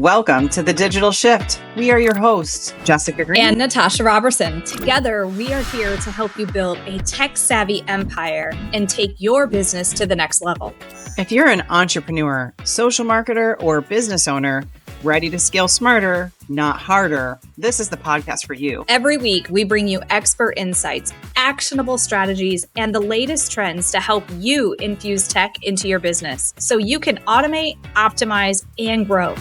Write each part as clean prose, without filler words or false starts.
Welcome to The Digital Shift. We are your hosts, Jessica Green and Natasha Robertson. Together, we are here to help you build a tech-savvy empire and take your business to the next level. If you're an entrepreneur, social marketer, or business owner, ready to scale smarter, not harder, this is the podcast for you. Every week, we bring you expert insights, actionable strategies, and the latest trends to help you infuse tech into your business so you can automate, optimize, and grow.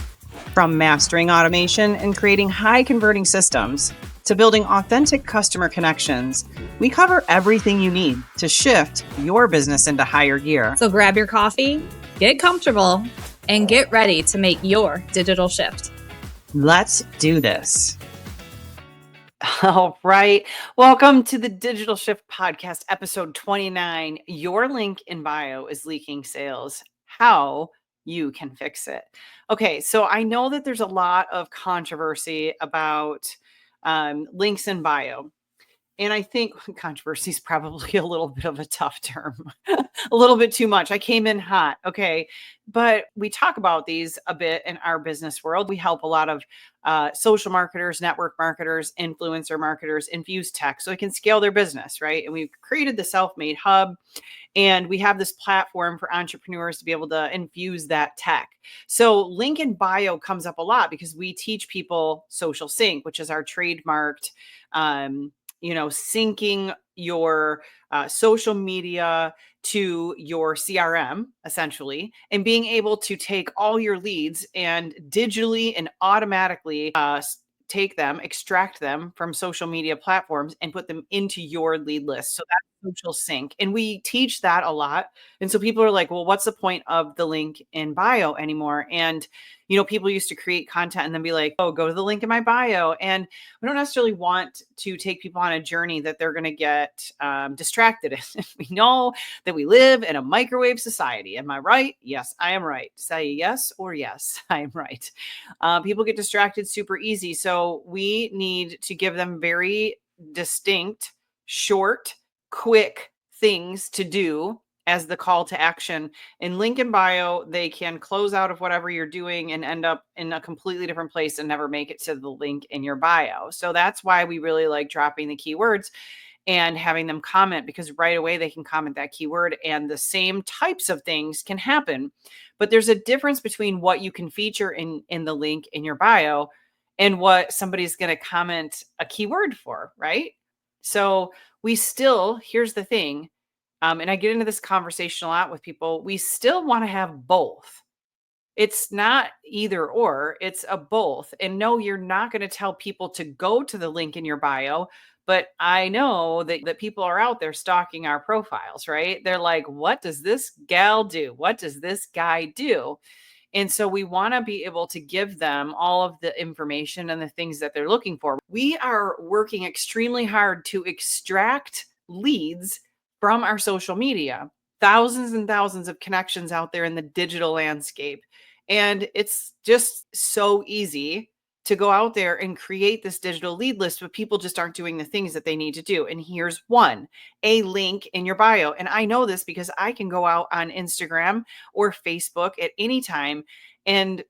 From mastering automation and creating high-converting systems to building authentic customer connections, we cover everything you need to shift your business into higher gear. So grab your coffee, get comfortable, and get ready to make your digital shift. Let's do this. All right. Welcome to the Digital Shift Podcast, episode 29. Your link in bio is leaking sales. How you can fix it. Okay, so I know that there's a lot of controversy about links in bio. And I think controversy is probably a little bit of a tough term, a little bit too much. I came in hot. Okay. But we talk about these a bit in our business world. We help a lot of social marketers, network marketers, influencer marketers infuse tech so they can scale their business, right? And we've created the Self-Made Hub. And we have this platform for entrepreneurs to be able to infuse that tech. So link in bio comes up a lot because we teach people SocialSync, which is our trademarked, syncing your social media to your CRM, essentially, and being able to take all your leads and digitally and automatically take them, extract them from social media platforms and put them into your lead list. So that's SocialSync. And we teach that a lot. And so people are like, well, what's the point of the link in bio anymore? And, people used to create content and then be like, oh, go to the link in my bio. And we don't necessarily want to take people on a journey that they're going to get distracted in. We know that we live in a microwave society. Am I right? Yes, I am right. Say yes or yes, I am right. People get distracted super easy. So we need to give them very distinct, short, quick things to do as the call to action. In link in bio, they can close out of whatever you're doing and end up in a completely different place and never make it to the link in your bio. So that's why we really like dropping the keywords and having them comment, because right away they can comment that keyword and the same types of things can happen. But there's a difference between what you can feature in the link in your bio and what somebody's going to comment a keyword for, right? So here's the thing, and I get into this conversation a lot with people, we still want to have both. It's not either or, it's a both. And no, you're not going to tell people to go to the link in your bio, but I know that people are out there stalking our profiles, right? They're like, what does this gal do? What does this guy do? And so we want to be able to give them all of the information and the things that they're looking for. We are working extremely hard to extract leads from our social media, thousands and thousands of connections out there in the digital landscape. And it's just so easy to go out there and create this digital lead list, but people just aren't doing the things that they need to do. And here's one, a link in your bio. And I know this because I can go out on Instagram or Facebook at any time, and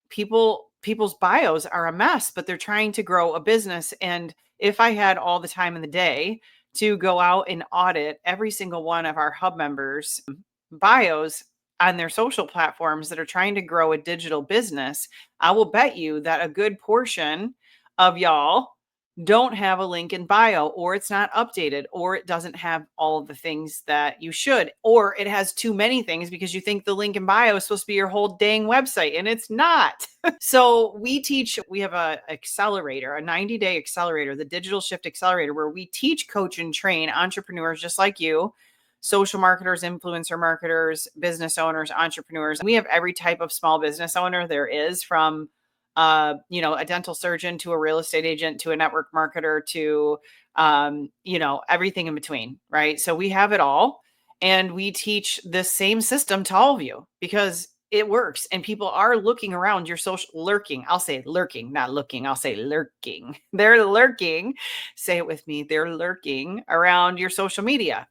people's bios are a mess, but they're trying to grow a business. And if I had all the time in the day to go out and audit every single one of our hub members' bios on their social platforms that are trying to grow a digital business, I will bet you that a good portion of y'all don't have a link in bio, or it's not updated, or it doesn't have all of the things that you should, or it has too many things because you think the link in bio is supposed to be your whole dang website, and it's not. So we have a accelerator, a 90-day accelerator, the Digital Shift Accelerator, where we teach, coach, and train entrepreneurs just like you, social marketers, influencer marketers, business owners, entrepreneurs. We have every type of small business owner there is, from a dental surgeon to a real estate agent to a network marketer to everything in between, right? So we have it all, and we teach the same system to all of you because it works, and people are looking around your lurking. I'll say lurking, not looking. I'll say lurking. They're lurking. Say it with me. They're lurking around your social media.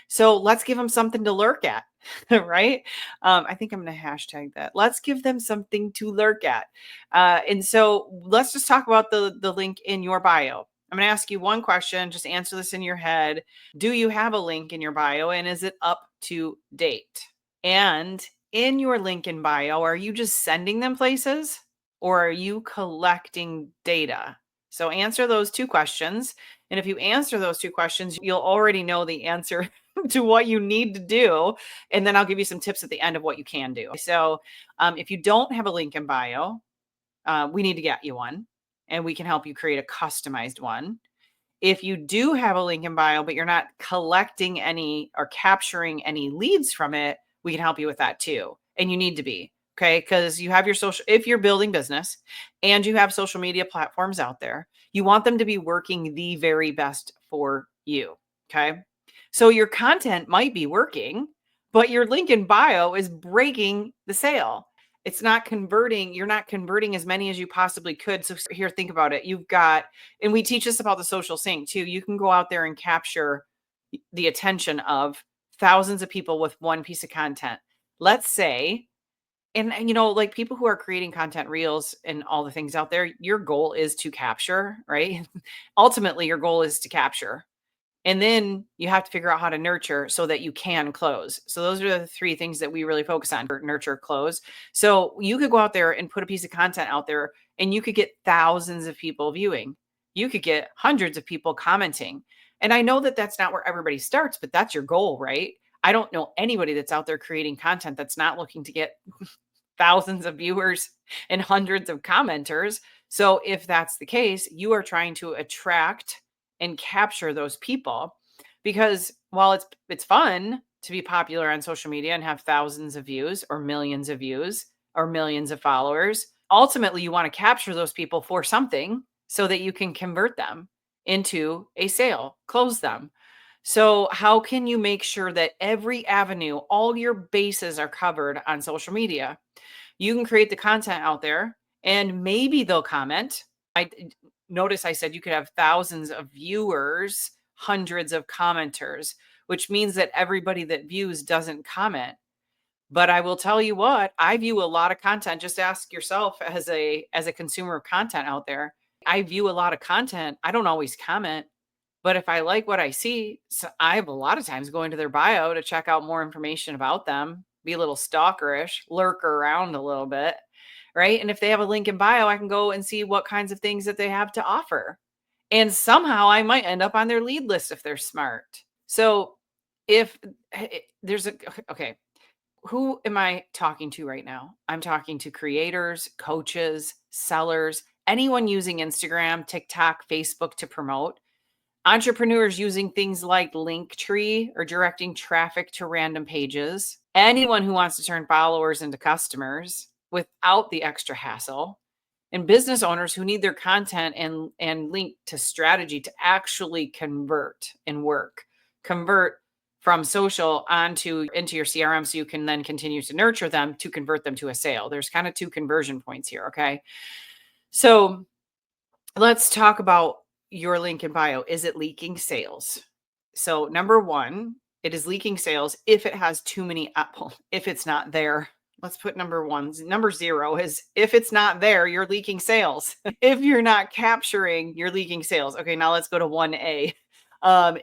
So let's give them something to lurk at. right? I think I'm going to hashtag that. Let's give them something to lurk at. And so let's just talk about the link in your bio. I'm going to ask you one question. Just answer this in your head. Do you have a link in your bio, and is it up to date? And in your link in bio, are you just sending them places, or are you collecting data? So answer those two questions. And if you answer those two questions, you'll already know the answer to what you need to do. And then I'll give you some tips at the end of what you can do. So if you don't have a link in bio, we need to get you one, and we can help you create a customized one. If you do have a link in bio, but you're not collecting any or capturing any leads from it, we can help you with that too. And you need to be, okay? Because you have your social, if you're building business and you have social media platforms out there, you want them to be working the very best for you, okay? So your content might be working, but your link in bio is breaking the sale. It's not converting. You're not converting as many as you possibly could. So here, think about it. You've got, and we teach this about the social sync too. You can go out there and capture the attention of thousands of people with one piece of content. Let's say, and like people who are creating content reels and all the things out there, your goal is to capture, right? Ultimately, your goal is to capture. And then you have to figure out how to nurture so that you can close. So those are the three things that we really focus on: nurture, close. So you could go out there and put a piece of content out there, and you could get thousands of people viewing. You could get hundreds of people commenting. And I know that that's not where everybody starts, but that's your goal, right? I don't know anybody that's out there creating content that's not looking to get thousands of viewers and hundreds of commenters. So if that's the case, you are trying to attract and capture those people, because while it's fun to be popular on social media and have thousands of views or millions of views or millions of followers, ultimately you want to capture those people for something so that you can convert them into a sale, close them. So how can you make sure that every avenue, all your bases are covered on social media? You can create the content out there, and maybe they'll comment. I notice I said you could have thousands of viewers, hundreds of commenters, which means that everybody that views doesn't comment. But I will tell you what, I view a lot of content. Just ask yourself as a consumer of content out there. I view a lot of content. I don't always comment, but if I like what I see, so I have a lot of times go into their bio to check out more information about them, be a little stalkerish, lurk around a little bit, right? And if they have a link in bio, I can go and see what kinds of things that they have to offer. And somehow I might end up on their lead list if they're smart. So if there's a, okay, who am I talking to right now? I'm talking to creators, coaches, sellers, anyone using Instagram, TikTok, Facebook to promote. Entrepreneurs using things like Linktree or directing traffic to random pages. Anyone who wants to turn followers into customers without the extra hassle. And business owners who need their content and link to strategy to actually convert and work. Convert from social into your CRM so you can then continue to nurture them to convert them to a sale. There's kind of two conversion points here, okay? So let's talk about your link in bio. Is it leaking sales? So number one, it is leaking sales if it has too many if it's not there. Let's put number one. Number zero is if it's not there, you're leaking sales. If you're not capturing, you're leaking sales. Okay, now let's go to 1A.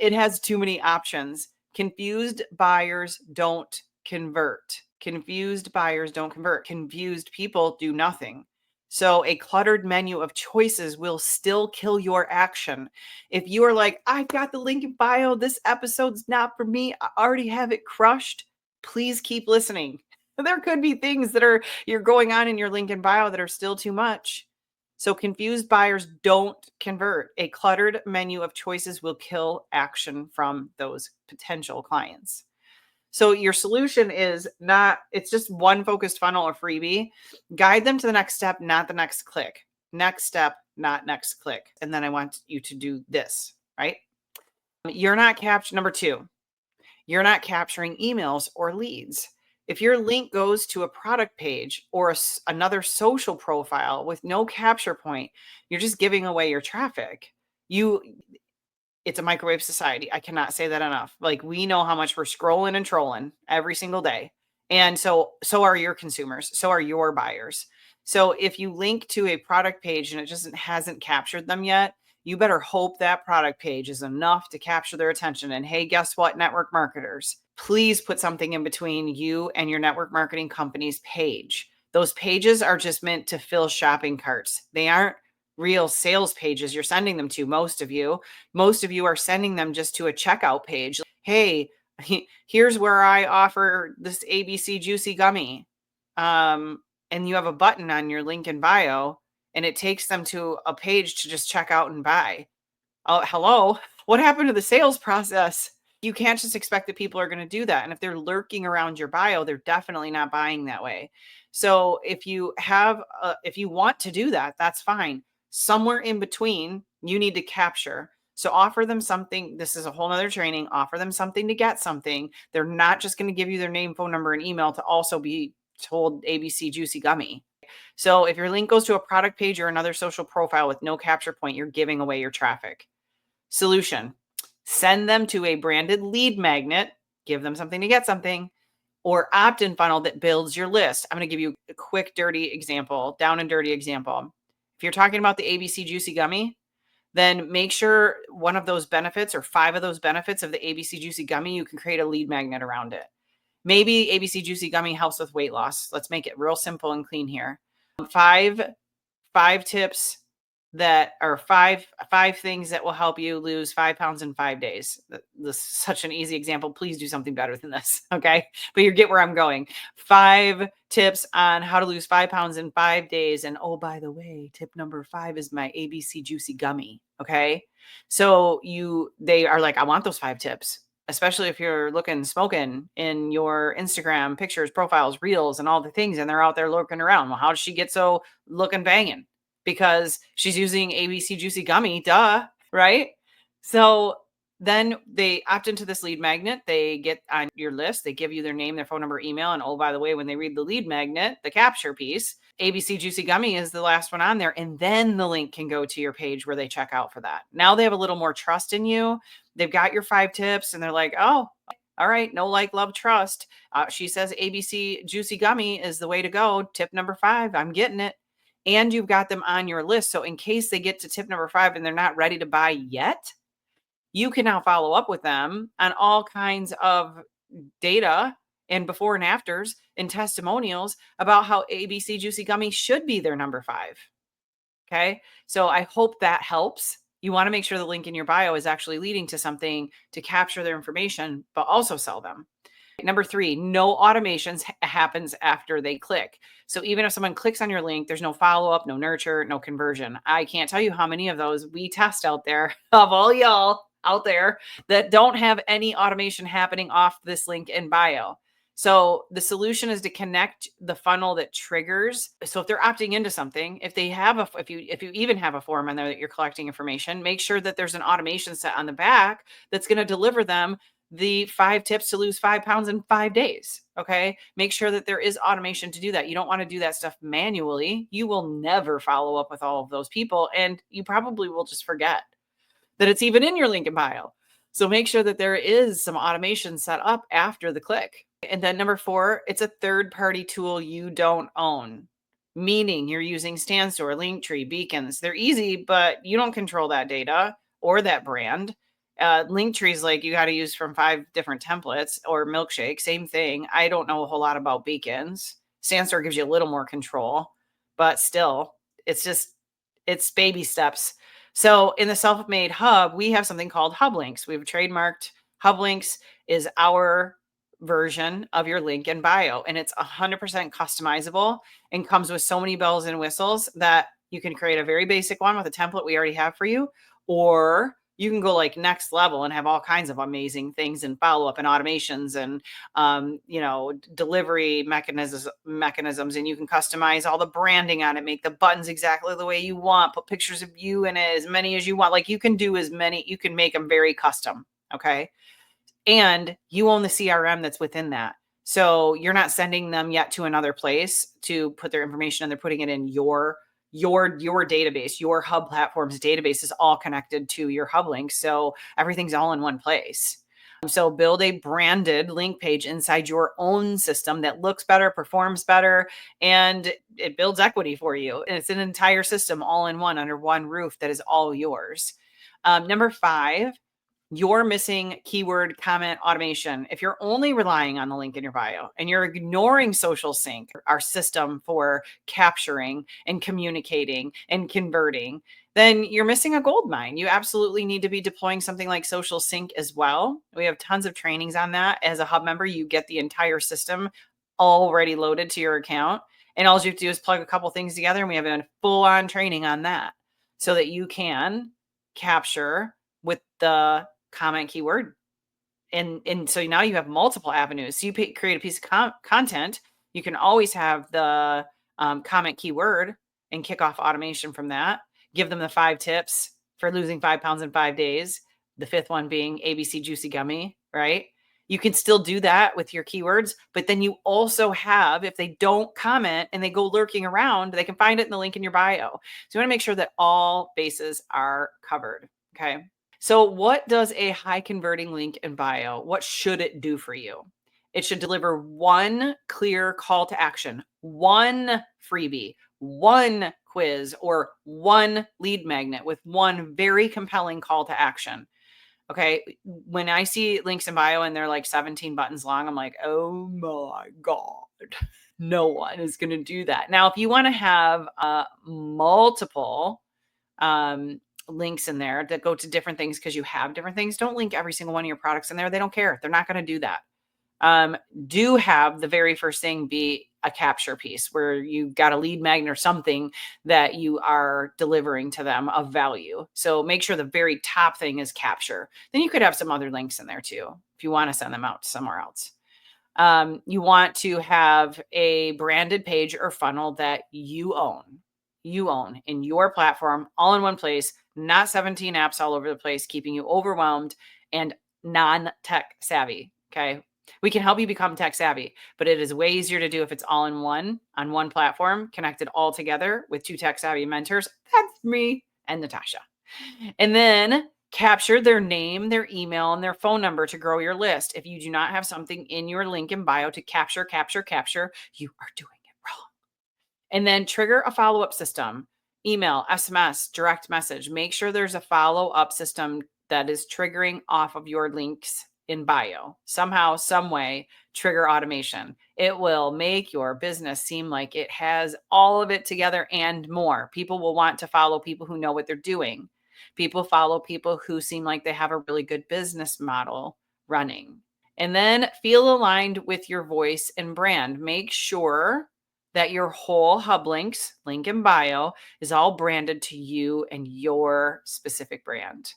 It has too many options. Confused buyers don't convert. Confused buyers don't convert. Confused people do nothing. So a cluttered menu of choices will still kill your action. If you are like, I've got the link in bio, this episode's not for me, I already have it crushed, please keep listening. There could be things that are you're going on in your link in bio that are still too much. So confused buyers don't convert. A cluttered menu of choices will kill action from those potential clients. So your solution is not, it's just one focused funnel or freebie. Guide them to the next step, not the next click. Next step, not next click. And then I want you to do this, right? You're not capturing, number two, you're not capturing emails or leads. If your link goes to a product page or another social profile with no capture point, you're just giving away your traffic. it's a microwave society. I cannot say that enough. Like, we know how much we're scrolling and trolling every single day. And so are your consumers, so are your buyers. So if you link to a product page and it just hasn't captured them yet, you better hope that product page is enough to capture their attention. And hey, guess what, network marketers? Please put something in between you and your network marketing company's page. Those pages are just meant to fill shopping carts. They aren't real sales pages you're sending them to. Most of you are sending them just to a checkout page. Hey, here's where I offer this ABC juicy gummy. And you have a button on your link in bio, and it takes them to a page to just check out and buy. Oh, hello. What happened to the sales process? You can't just expect that people are going to do that. And if they're lurking around your bio, they're definitely not buying that way. So if you want to do that, that's fine. Somewhere in between, you need to capture. So offer them something. This is a whole nother training. Offer them something to get something. They're not just going to give you their name, phone number, and email to also be told ABC Juicy Gummy. So if your link goes to a product page or another social profile with no capture point, you're giving away your traffic. Solution: send them to a branded lead magnet, give them something to get something, or opt-in funnel that builds your list. I'm going to give you a quick, dirty example, down and dirty example. If you're talking about the ABC Juicy Gummy, then make sure one of those benefits or 5 of those benefits of the ABC Juicy Gummy, you can create a lead magnet around it. Maybe ABC Juicy Gummy helps with weight loss. Let's make it real simple and clean here. 5 tips that are five things that will help you lose 5 pounds in 5 days. This is such an easy example. Please do something better than this. Okay. But you get where I'm going. 5 tips on how to lose 5 pounds in 5 days. And oh, by the way, tip number 5 is my ABC Juicy Gummy. Okay. So they are like, I want those 5 tips, especially if you're looking smoking in your Instagram pictures, profiles, reels, and all the things, and they're out there lurking around. Well, how does she get so looking banging? Because she's using ABC Juicy Gummy, duh, right? So then they opt into this lead magnet. They get on your list. They give you their name, their phone number, email. And oh, by the way, when they read the lead magnet, the capture piece, ABC Juicy Gummy is the last one on there. And then the link can go to your page where they check out for that. Now they have a little more trust in you. They've got your 5 tips and they're like, oh, all right, know, like, love, trust. She says ABC Juicy Gummy is the way to go. Tip number 5, I'm getting it. And you've got them on your list. So in case they get to tip number 5 and they're not ready to buy yet, you can now follow up with them on all kinds of data and before and afters and testimonials about how ABC Juicy Gummy should be their number 5. Okay. So I hope that helps. You want to make sure the link in your bio is actually leading to something to capture their information, but also sell them. Number 3, no automations happens after they click. So even if someone clicks on your link, there's no follow-up, no nurture, no conversion. I can't tell you how many of those we test out there, of all y'all out there, that don't have any automation happening off this link in bio. So the solution is to connect the funnel that triggers. So if they're opting into something, if you even have a form on there that you're collecting information, make sure that there's an automation set on the back that's going to deliver them the 5 tips to lose 5 pounds in 5 days. Okay. Make sure that there is automation to do that. You don't want to do that stuff manually. You will never follow up with all of those people. And you probably will just forget that it's even in your link in bio. So make sure that there is some automation set up after the click. And then number 4, it's a third-party tool you don't own. Meaning you're using Stanstore, Linktree, Beacons. They're easy, but you don't control that data or that brand. Linktree is like you got to use from 5 different templates, or Milkshake, same thing. I don't know a whole lot about Beacons. Stanstore gives you a little more control, but still, it's baby steps. So in the Self-Made Hub, we have something called Hub Links. We've trademarked Hub Links is our version of your link in bio, and it's 100% customizable and comes with so many bells and whistles that you can create a very basic one with a template we already have for you, or you can go like next level and have all kinds of amazing things and follow-up and automations and delivery mechanisms, and you can customize all the branding on it, make the buttons exactly the way you want, put pictures of you in it, as many as you want. Like you can make them very custom. Okay. And you own the CRM that's within that. So you're not sending them yet to another place to put their information and they're putting it in your your database, your hub platform's database is all connected to your hub link. So everything's all in one place. So build a branded link page inside your own system that looks better, performs better, and it builds equity for you. And it's an entire system all in one under one roof that is all yours. Number 5, you're missing keyword comment automation. If you're only relying on the link in your bio and you're ignoring SocialSync, our system for capturing and communicating and converting, then you're missing a gold mine. You absolutely need to be deploying something like SocialSync as well. We have tons of trainings on that. As a hub member, you get the entire system already loaded to your account. And all you have to do is plug a couple things together, and we have a full on training on that so that you can capture with the comment keyword. And so now you have multiple avenues. So you create a piece of content. You can always have the comment keyword and kick off automation from that. Give them the 5 tips for losing 5 pounds in 5 days. The 5th one being ABC Juicy Gummy, right? You can still do that with your keywords, but then you also have, if they don't comment and they go lurking around, they can find it in the link in your bio. So you want to make sure that all bases are covered. Okay. So what does a high converting link in bio, what should it do for you? It should deliver one clear call to action, one freebie, one quiz, or one lead magnet with one very compelling call to action. Okay. When I see links in bio and they're like 17 buttons long, I'm like, oh my God, no one is going to do that. Now, if you want to have multiple links in there that go to different things because you have different things, don't link every single one of your products in there. They don't care. They're not going to do that. Do have the very first thing be a capture piece where you've got a lead magnet or something that you are delivering to them of value. So make sure the very top thing is capture. Then you could have some other links in there too, if you want to send them out somewhere else. You want to have a branded page or funnel that you own in your platform, all in one place, not 17 apps all over the place, keeping you overwhelmed and non-tech savvy. Okay. We can help you become tech savvy, but it is way easier to do if it's all in one on one platform, connected all together with 2 tech savvy mentors. That's me and Natasha. And then capture their name, their email, and their phone number to grow your list. If you do not have something in your link in bio to capture, you are doing it wrong. And then trigger a follow-up system, email, SMS, direct message. Make sure there's a follow-up system that is triggering off of your links in bio. Somehow, some way, trigger automation. It will make your business seem like it has all of it together and more. People will want to follow people who know what they're doing. People follow people who seem like they have a really good business model running. And then feel aligned with your voice and brand. Make sure that your whole hub links, link in bio, is all branded to you and your specific brand.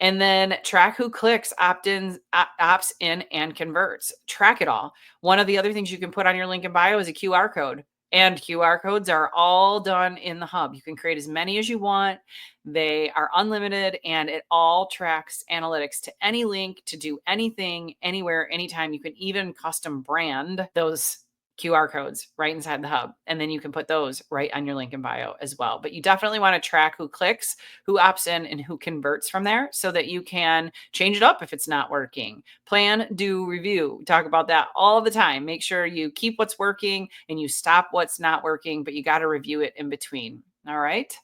And then track who clicks, opts in, and converts. Track it all. One of the other things you can put on your link in bio is a QR code. And QR codes are all done in the hub. You can create as many as you want. They are unlimited, and it all tracks analytics to any link to do anything, anywhere, anytime. You can even custom brand those QR codes right inside the hub. And then you can put those right on your link in bio as well. But you definitely want to track who clicks, who opts in, and who converts from there so that you can change it up if it's not working. Plan, do, review. We talk about that all the time. Make sure you keep what's working and you stop what's not working, but you got to review it in between. All right.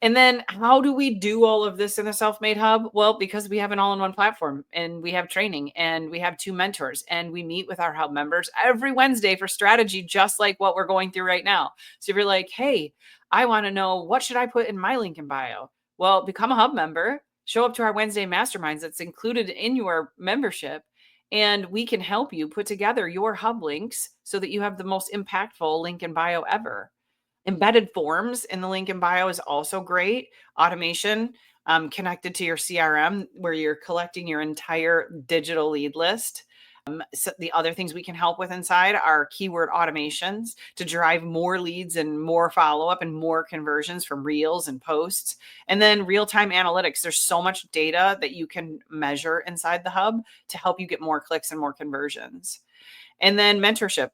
And then how do we do all of this in the Self-Made Hub? Well, because we have an all-in-one platform and we have training and we have 2 mentors and we meet with our hub members every Wednesday for strategy, just like what we're going through right now. So if you're like, hey, I want to know what should I put in my link in bio? Well, become a hub member, show up to our Wednesday masterminds that's included in your membership, and we can help you put together your hub links so that you have the most impactful link in bio ever. Embedded forms in the link in bio is also great. Automation connected to your CRM where you're collecting your entire digital lead list. So the other things we can help with inside are keyword automations to drive more leads and more follow-up and more conversions from reels and posts. And then real-time analytics. There's so much data that you can measure inside the hub to help you get more clicks and more conversions. And then mentorship.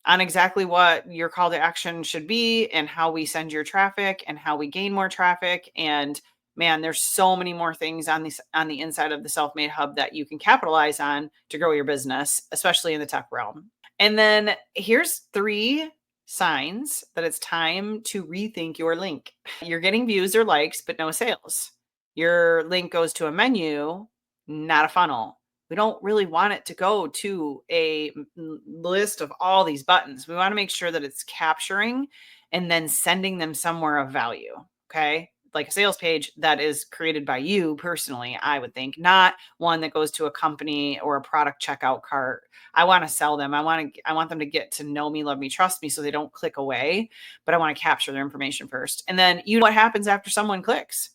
on exactly what your call to action should be and how we send your traffic and how we gain more traffic. And man, there's so many more things on the inside of the Self-Made Hub that you can capitalize on to grow your business, especially in the tech realm. And then here's 3 signs that it's time to rethink your link. You're getting views or likes, but no sales. Your link goes to a menu, not a funnel. We don't really want it to go to a list of all these buttons. We want to make sure that it's capturing and then sending them somewhere of value. Okay. Like a sales page that is created by you personally, I would think, not one that goes to a company or a product checkout cart. I want to sell them. I want them to get to know me, love me, trust me, so they don't click away, but I want to capture their information first. And then you know what happens after someone clicks.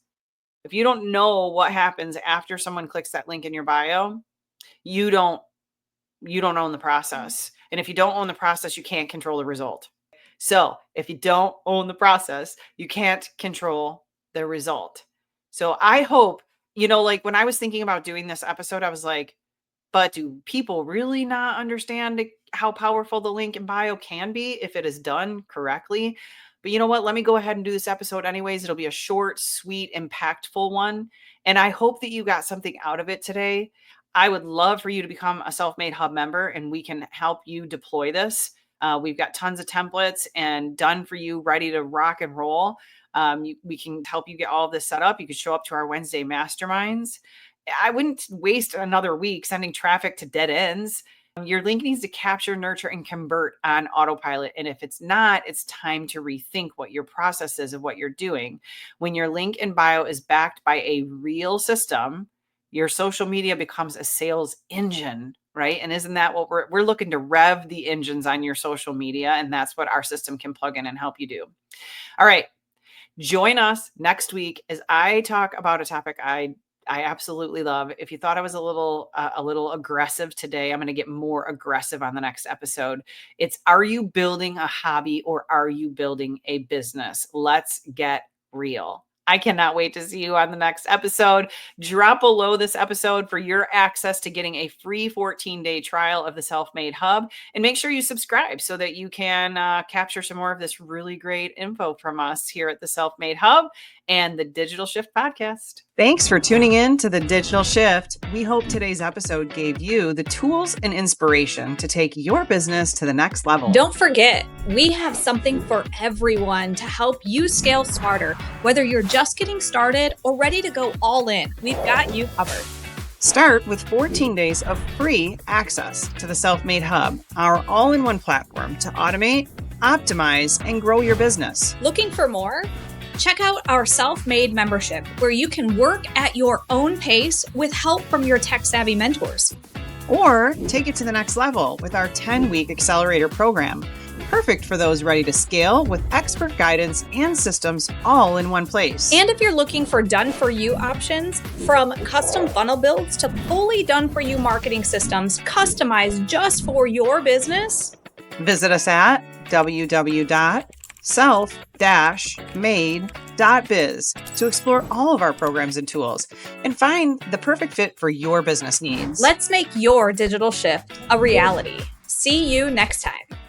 If you don't know what happens after someone clicks that link in your bio, you don't own the process. And if you don't own the process, you can't control the result. So if you don't own the process, you can't control the result. So I hope, like when I was thinking about doing this episode, I was like, but do people really not understand how powerful the link in bio can be if it is done correctly? But you know what? Let me go ahead and do this episode anyways. It'll be a short, sweet, impactful one. And I hope that you got something out of it today. I would love for you to become a Self-Made Hub member and we can help you deploy this. We've got tons of templates and done for you, ready to rock and roll. We can help you get all of this set up. You could show up to our Wednesday masterminds. I wouldn't waste another week sending traffic to dead ends. Your link needs to capture, nurture, and convert on autopilot. And if it's not, it's time to rethink what your process is of what you're doing. When your link in bio is backed by a real system, your social media becomes a sales engine, right? And isn't that what we're looking to rev the engines on your social media? And that's what our system can plug in and help you do. All right. Join us next week as I talk about a topic I absolutely love. If you thought I was a little aggressive today, I'm going to get more aggressive on the next episode. It's, are you building a hobby or are you building a business? Let's get real. I cannot wait to see you on the next episode. Drop below this episode for your access to getting a free 14-day trial of the Self-Made Hub. And make sure you subscribe so that you can capture some more of this really great info from us here at the Self-Made Hub and the Digital Shift podcast. Thanks for tuning in to the Digital Shift. We hope today's episode gave you the tools and inspiration to take your business to the next level. Don't forget, we have something for everyone to help you scale smarter. Whether you're just getting started or ready to go all in, we've got you covered. Start with 14 days of free access to the Self-Made Hub, our all-in-one platform to automate, optimize, and grow your business. Looking for more? Check out our Self-Made membership, where you can work at your own pace with help from your tech-savvy mentors. Or take it to the next level with our 10-week accelerator program, perfect for those ready to scale with expert guidance and systems all in one place. And if you're looking for done-for-you options, from custom funnel builds to fully done-for-you marketing systems customized just for your business, visit us at self-made.biz to explore all of our programs and tools and find the perfect fit for your business needs. Let's make your digital shift a reality. See you next time.